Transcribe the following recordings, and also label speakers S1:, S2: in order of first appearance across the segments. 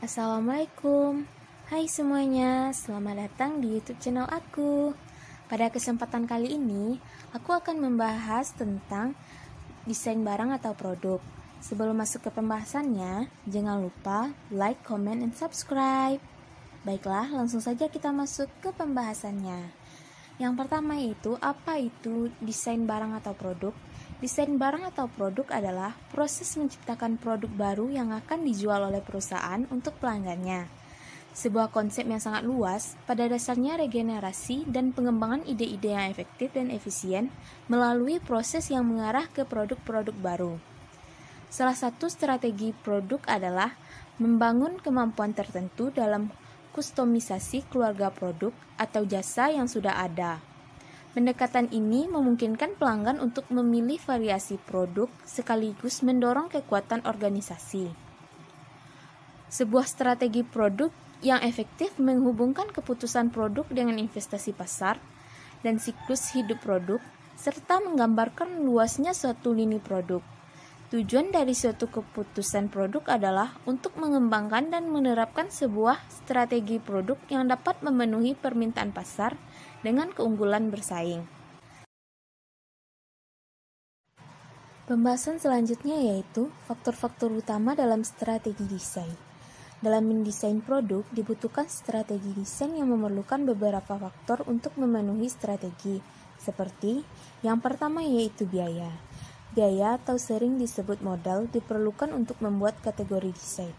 S1: Assalamualaikum. Hai semuanya, selamat datang di YouTube channel aku. Pada kesempatan kali ini, aku akan membahas tentang desain barang atau produk. Sebelum masuk ke pembahasannya, jangan lupa like, comment, and subscribe. Baiklah, langsung saja kita masuk ke pembahasannya. Yang pertama yaitu, apa itu desain barang atau produk? Desain barang atau produk adalah proses menciptakan produk baru yang akan dijual oleh perusahaan untuk pelanggannya. Sebuah konsep yang sangat luas, pada dasarnya regenerasi dan pengembangan ide-ide yang efektif dan efisien melalui proses yang mengarah ke produk-produk baru. Salah satu strategi produk adalah membangun kemampuan tertentu dalam kustomisasi keluarga produk atau jasa yang sudah ada. Pendekatan ini memungkinkan pelanggan untuk memilih variasi produk sekaligus mendorong kekuatan organisasi. Sebuah strategi produk yang efektif menghubungkan keputusan produk dengan investasi pasar dan siklus hidup produk, serta menggambarkan luasnya suatu lini produk. Tujuan dari suatu keputusan produk adalah untuk mengembangkan dan menerapkan sebuah strategi produk yang dapat memenuhi permintaan pasar dengan keunggulan bersaing. Pembahasan selanjutnya yaitu faktor-faktor utama dalam strategi desain. Dalam mendesain produk, dibutuhkan strategi desain yang memerlukan beberapa faktor untuk memenuhi strategi, seperti yang pertama yaitu biaya. Biaya atau sering disebut modal diperlukan untuk membuat kategori desain.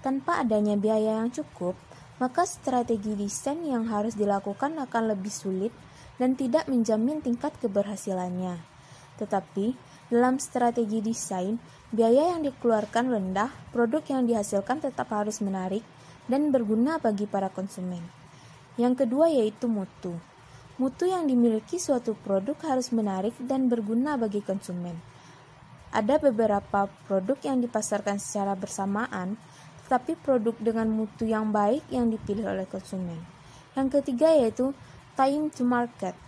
S1: Tanpa adanya biaya yang cukup, maka strategi desain yang harus dilakukan akan lebih sulit dan tidak menjamin tingkat keberhasilannya. Tetapi, dalam strategi desain, biaya yang dikeluarkan rendah, produk yang dihasilkan tetap harus menarik dan berguna bagi para konsumen. Yang kedua yaitu mutu. Mutu yang dimiliki suatu produk harus menarik dan berguna bagi konsumen. Ada beberapa produk yang dipasarkan secara bersamaan, tetapi produk dengan mutu yang baik yang dipilih oleh konsumen. Yang ketiga yaitu time to market.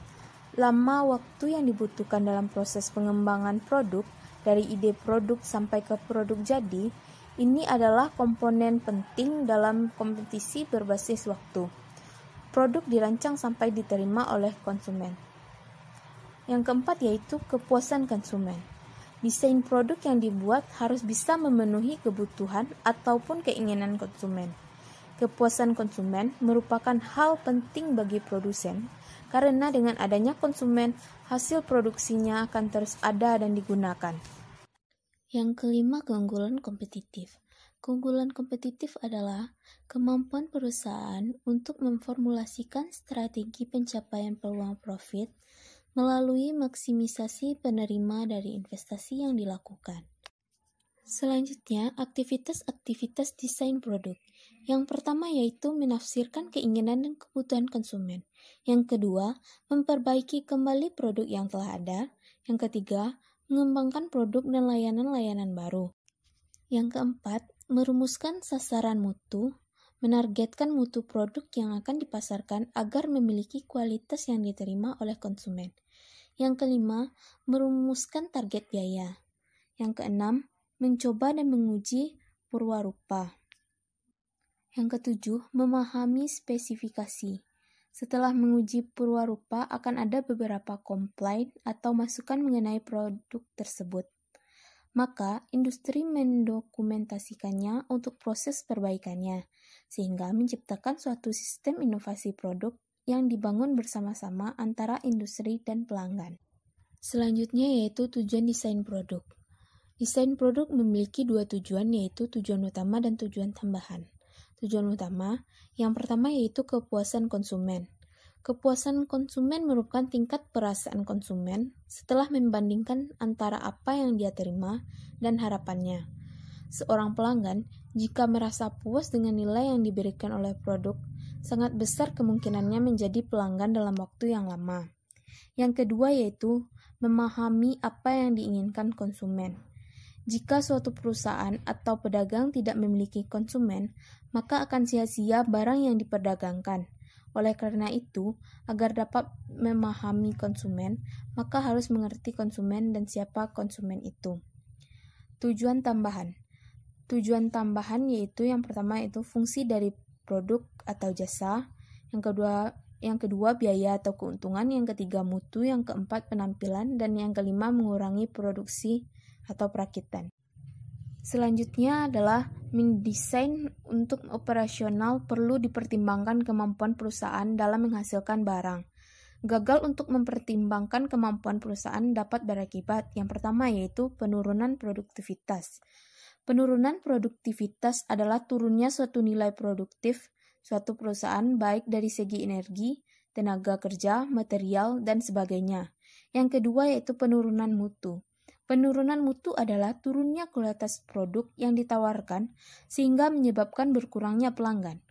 S1: Lama waktu yang dibutuhkan dalam proses pengembangan produk, dari ide produk sampai ke produk jadi, ini adalah komponen penting dalam kompetisi berbasis waktu. Produk dirancang sampai diterima oleh konsumen. Yang keempat yaitu kepuasan konsumen. Desain produk yang dibuat harus bisa memenuhi kebutuhan ataupun keinginan konsumen. Kepuasan konsumen merupakan hal penting bagi produsen, karena dengan adanya konsumen, hasil produksinya akan terus ada dan digunakan. Yang kelima, keunggulan kompetitif. Keunggulan kompetitif adalah kemampuan perusahaan untuk memformulasikan strategi pencapaian peluang profit melalui maksimisasi penerima dari investasi yang dilakukan. Selanjutnya, aktivitas-aktivitas desain produk. Yang pertama yaitu menafsirkan keinginan dan kebutuhan konsumen. Yang kedua, memperbaiki kembali produk yang telah ada. Yang ketiga, mengembangkan produk dan layanan-layanan baru. Yang keempat, merumuskan sasaran mutu, menargetkan mutu produk yang akan dipasarkan agar memiliki kualitas yang diterima oleh konsumen. Yang kelima, merumuskan target biaya. Yang keenam, mencoba dan menguji purwarupa. Yang ketujuh, memahami spesifikasi. Setelah menguji purwarupa, akan ada beberapa komplain atau masukan mengenai produk tersebut. Maka, industri mendokumentasikannya untuk proses perbaikannya, sehingga menciptakan suatu sistem inovasi produk yang dibangun bersama-sama antara industri dan pelanggan. Selanjutnya yaitu tujuan desain produk. Desain produk memiliki dua tujuan, yaitu tujuan utama dan tujuan tambahan. Tujuan utama, yang pertama yaitu kepuasan konsumen. Kepuasan konsumen merupakan tingkat perasaan konsumen setelah membandingkan antara apa yang dia terima dan harapannya. Seorang pelanggan, jika merasa puas dengan nilai yang diberikan oleh produk, sangat besar kemungkinannya menjadi pelanggan dalam waktu yang lama. Yang kedua yaitu memahami apa yang diinginkan konsumen. Jika suatu perusahaan atau pedagang tidak memiliki konsumen, maka akan sia-sia barang yang diperdagangkan. Oleh karena itu, agar dapat memahami konsumen, maka harus mengerti konsumen dan siapa konsumen itu. Tujuan tambahan. tujuan tambahan yaitu yang pertama itu fungsi dari produk atau jasa, yang kedua biaya atau keuntungan, yang ketiga mutu, yang keempat penampilan, dan yang kelima mengurangi produksi atau perakitan. Selanjutnya adalah mendesain untuk operasional perlu dipertimbangkan kemampuan perusahaan dalam menghasilkan barang. Gagal untuk mempertimbangkan kemampuan perusahaan dapat berakibat yang pertama yaitu penurunan produktivitas. Penurunan produktivitas adalah turunnya suatu nilai produktif suatu perusahaan baik dari segi energi, tenaga kerja, material, dan sebagainya. Yang kedua yaitu penurunan mutu. Penurunan mutu adalah turunnya kualitas produk yang ditawarkan sehingga menyebabkan berkurangnya pelanggan.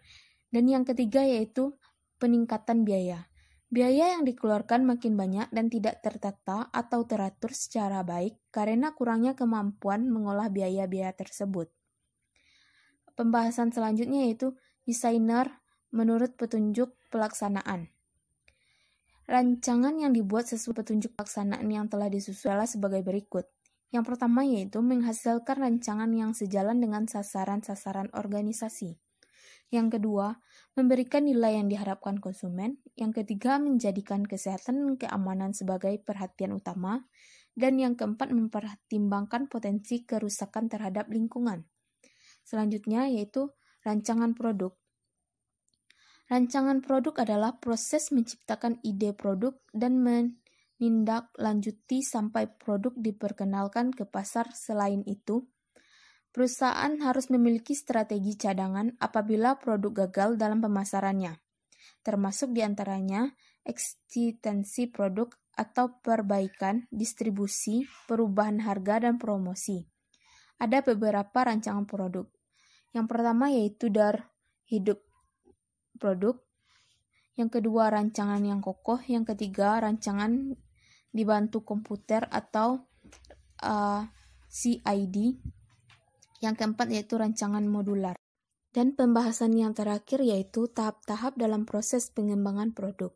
S1: Dan yang ketiga yaitu peningkatan biaya. Biaya yang dikeluarkan makin banyak dan tidak tertata atau teratur secara baik karena kurangnya kemampuan mengolah biaya-biaya tersebut. Pembahasan selanjutnya yaitu desainer menurut petunjuk pelaksanaan. Rancangan yang dibuat sesuai petunjuk pelaksanaan yang telah disusun adalah sebagai berikut. Yang pertama yaitu menghasilkan rancangan yang sejalan dengan sasaran-sasaran organisasi. Yang kedua, memberikan nilai yang diharapkan konsumen. Yang ketiga, menjadikan kesehatan dan keamanan sebagai perhatian utama. Dan yang keempat, mempertimbangkan potensi kerusakan terhadap lingkungan. Selanjutnya yaitu rancangan produk. Rancangan produk adalah proses menciptakan ide produk dan menindaklanjuti sampai produk diperkenalkan ke pasar. Selain itu, perusahaan harus memiliki strategi cadangan apabila produk gagal dalam pemasarannya, termasuk diantaranya ekstensi produk atau perbaikan, distribusi, perubahan harga, dan promosi. Ada beberapa rancangan produk. Yang pertama yaitu hidup produk, yang kedua rancangan yang kokoh, yang ketiga rancangan dibantu komputer atau CID, yang keempat yaitu rancangan modular. Dan pembahasan yang terakhir yaitu tahap-tahap dalam proses pengembangan produk.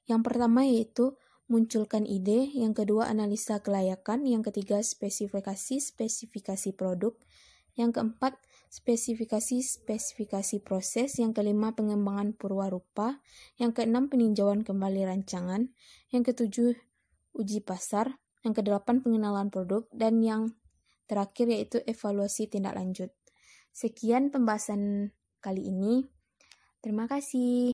S1: Yang pertama yaitu munculkan ide, yang kedua analisa kelayakan, yang ketiga spesifikasi produk, yang keempat spesifikasi proses, yang kelima pengembangan purwarupa, yang keenam peninjauan kembali rancangan, yang ketujuh uji pasar, yang kedelapan pengenalan produk, dan yang terakhir yaitu evaluasi tindak lanjut. Sekian pembahasan kali ini. Terima kasih.